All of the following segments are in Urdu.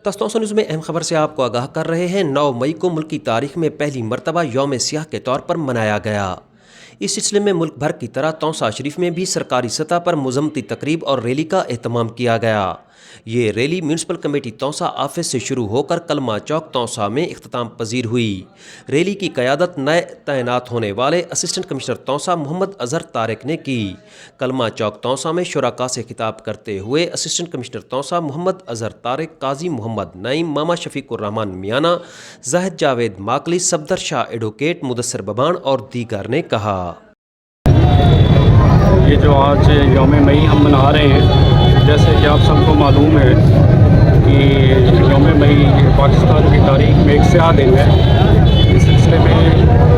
خستہ نیوز میں اہم خبر سے آپ کو آگاہ کر رہے ہیں۔ 9 مئی کو ملک کی تاریخ میں پہلی مرتبہ یوم سیاح کے طور پر منایا گیا۔ اس سلسلے میں ملک بھر کی طرح تونسا شریف میں بھی سرکاری سطح پر مذمتی تقریب اور ریلی کا اہتمام کیا گیا۔ یہ rally municipal committee Taunsa office سے شروع ہو کر کلمہ چوک تونسا میں اختتام پذیر ہوئی۔ ریلی کی قیادت نئے تعینات ہونے والے اسسٹنٹ کمشنر تونسا محمد اظہر طارق نے کی۔ کلمہ چوک تونسا میں شرکاء سے خطاب کرتے ہوئے اسسٹنٹ کمشنر تونسا محمد اظہر طارق، قاضی محمد نعیم، ماما شفیق الرحمان میانہ، زاہد جاوید ماکلی، صفدر شاہ ایڈوکیٹ، مدثر ببان اور دیگر نے کہا۔ یہ جو آج یوم مئی ہم منا رہے ہیں، جیسے کہ آپ سب کو معلوم ہے کہ یوم مئی پاکستان کی تاریخ میں ایک سیاہ دن ہے۔ اس سلسلے میں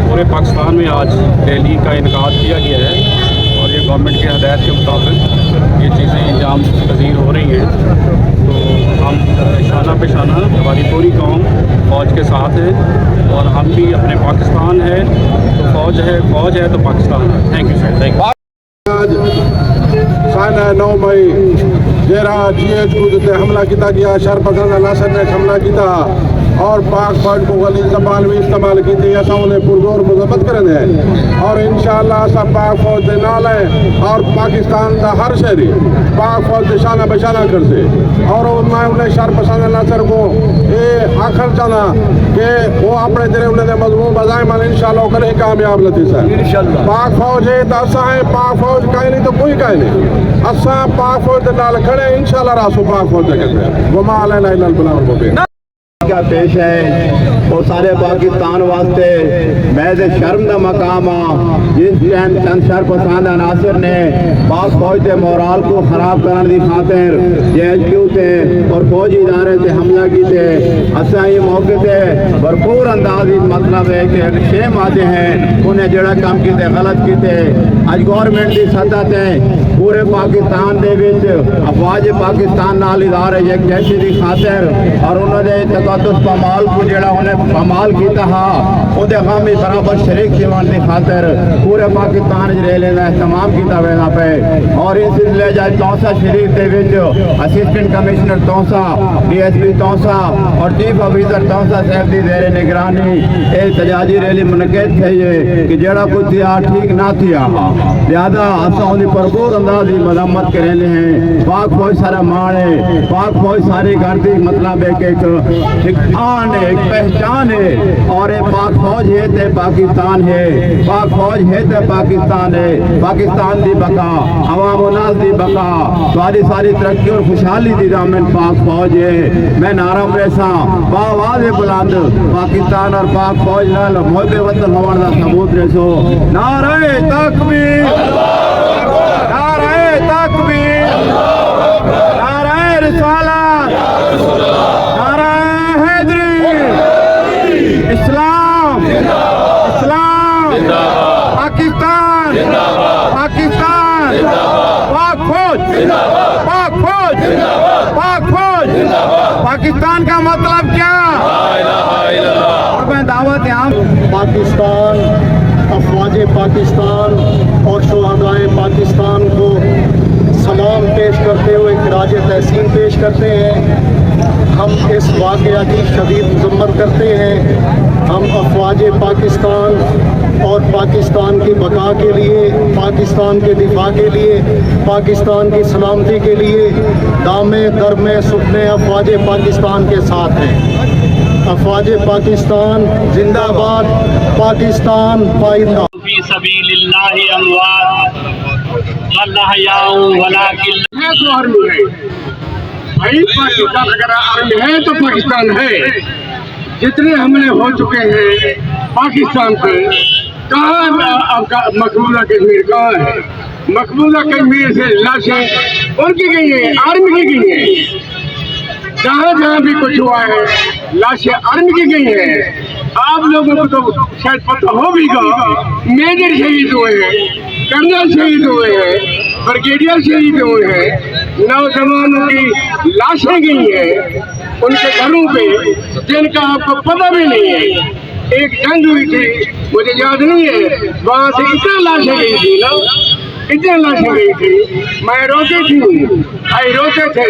پورے پاکستان میں آج ریلی کا انعقاد کیا گیا ہے اور یہ گورنمنٹ کی ہدایت کے مطابق یہ چیزیں انجام پذیر ہو رہی ہیں۔ تو ہم شانہ پہ شانہ ہماری پوری قوم فوج کے ساتھ ہے اور ہم بھی اپنے پاکستان ہے تو فوج ہے تو پاکستان ہے۔ Thank you sir, thank you. سانہ 9 مئی جیرا GH کو جتے حملہ کیتا گیا، شرپسند عناصر نے حملہ کیتا اور پاک فوج کو غلیظ زبان بھی استعمال کی تھی، ایسا انہیں پرزور مذمت کرنے ہیں اور انشاءاللہ سب پاک فوج دے نال ہیں اور پاکستان دا ہر شہری پاک فوج دے شانہ بشانہ کر سے۔ اور میں انہیں شرپسند عناصر کو یہ آخر چاہنا کہ وہ اپنے درے انہیں دے مضمون بزائیں مال انشاءاللہ کریں کامیاب لتی سر۔ پاک فوج ہے تو اساں ہیں، پاک فوج کہیں نہیں تو کوئی کہیں نہیں، اساں پاک فوج دے نال کھڑے انشاءاللہ راسو پاک فوج دے کہتے ہیں۔ وما علینا الا البلاغ المبین۔ کیا پیش ہے اور سارے پاکستان واسطے محض شرم دا مقام جس ٹائم چند شرپسند عناصر نے پاک فوج کے مورال کو خراب کرنے دی خاطر JHQ تے اور فوجی ادارے تے حملہ کیتے، اساں یہ موقع تے بھرپور انداز مطلب ہے کہ شیم آتے ہیں انہیں جڑا کام کیتے غلط کیتے۔ اج گورنمنٹ دی سطح تے پورے پاکستان دے وچ افواج پاکستان نال ادارے یک جیسی دی خاطر اور انہوں نے تقدس پامال کو جڑا انہیں پامال کیتا ہا او دے غامی برابر شریک تھیون دی خاطر پورے پاکستان وچ ریلی دا اہتمام کیتا وینا پے۔ اور اس سلسلے جا تونسا شریف دے وچ assistant commissioner Taunsa, DSP Taunsa اور چیف آفیسر تونسا صاحب دی زیر نگرانی احتجاجی ریلی منعقد تھی ہے کہ جڑا کچھ تھیا ٹھیک نہ تھیا، لہذا اساں انہیں بھرپور اندازی مذمت کرنے ہیں۔ پاک فوج سارا مان ہے، پاک فوج ساری گھر دی مطلب ہے کہ ایک آن ہے، ایک پہچان ہے اور پاک فوج ہے تے پاکستان ہے، پاک فوج ہے تے پاکستان ہے۔ پاکستان دی بقا، عوام و ناس دی بقا، ساری ترقی اور خوشحالی دی ضامن پاک فوج ہے۔ میں نعرہ ویسا باواز بلند پاکستان اور پاک فوج نال محب وطن ہون دا ثبوت رسو۔ نعرہ تکبیر، نعرہ تکبیر، نعرہ رسالت، نعرہ حیدری، اسلام، اسلام، پاکستان، پاکستان، پاک فوج، پاک فوج، پاک فوج۔ پاکستان کا مطلب کیا؟ اور میں دعوت عام پاکستان، افواج پاکستان اور شہدائے پاکستان کو سلام پیش کرتے ہوئے خراج تحسین پیش کرتے ہیں۔ ہم اس واقعہ کی شدید مذمت کرتے ہیں۔ ہم افواج پاکستان اور پاکستان کی بقا کے لیے، پاکستان کے دفاع کے لیے، پاکستان کی سلامتی کے لیے دامے درمے سکھنے افواج پاکستان کے ساتھ ہیں۔ افواج پاکستان زندہ باد، پاکستان پائندہ۔ فی سبیل اللہ اموات والاحیاء ولکن ہے تو آرمی ہے بھائی، پاکستان اگر آرمی ہے تو پاکستان ہے۔ جتنے حملے ہو چکے ہیں پاکستان پہ، کہاں آپ کا مقبوضہ کشمیر کہاں ہے؟ مقبوضہ کشمیر سے لاشیں ان کی گئی ہیں، آرمی کی گئی ہیں۔ جہاں جہاں بھی کچھ ہوا ہے لاشیں آرمی کی گئی ہیں۔ آپ لوگوں کو تو شاید پتہ ہو بھی گا، میجر شہید ہوئے ہیں، کرنل شہید ہوئے ہیں، بریگیڈیئر شہید ہوئے ہیں، نوجوانوں کی لاشیں گئی ہیں ان کے گھروں پہ جن کا آپ کو پتہ بھی نہیں ہے۔ ایک جنگ ہوئی تھی، مجھے یاد نہیں ہے، وہاں سے اتنا لاشیں گئی تھی نا، اتنے لاشیں گئی تھی، میں روتی تھی، بھائی روتے تھے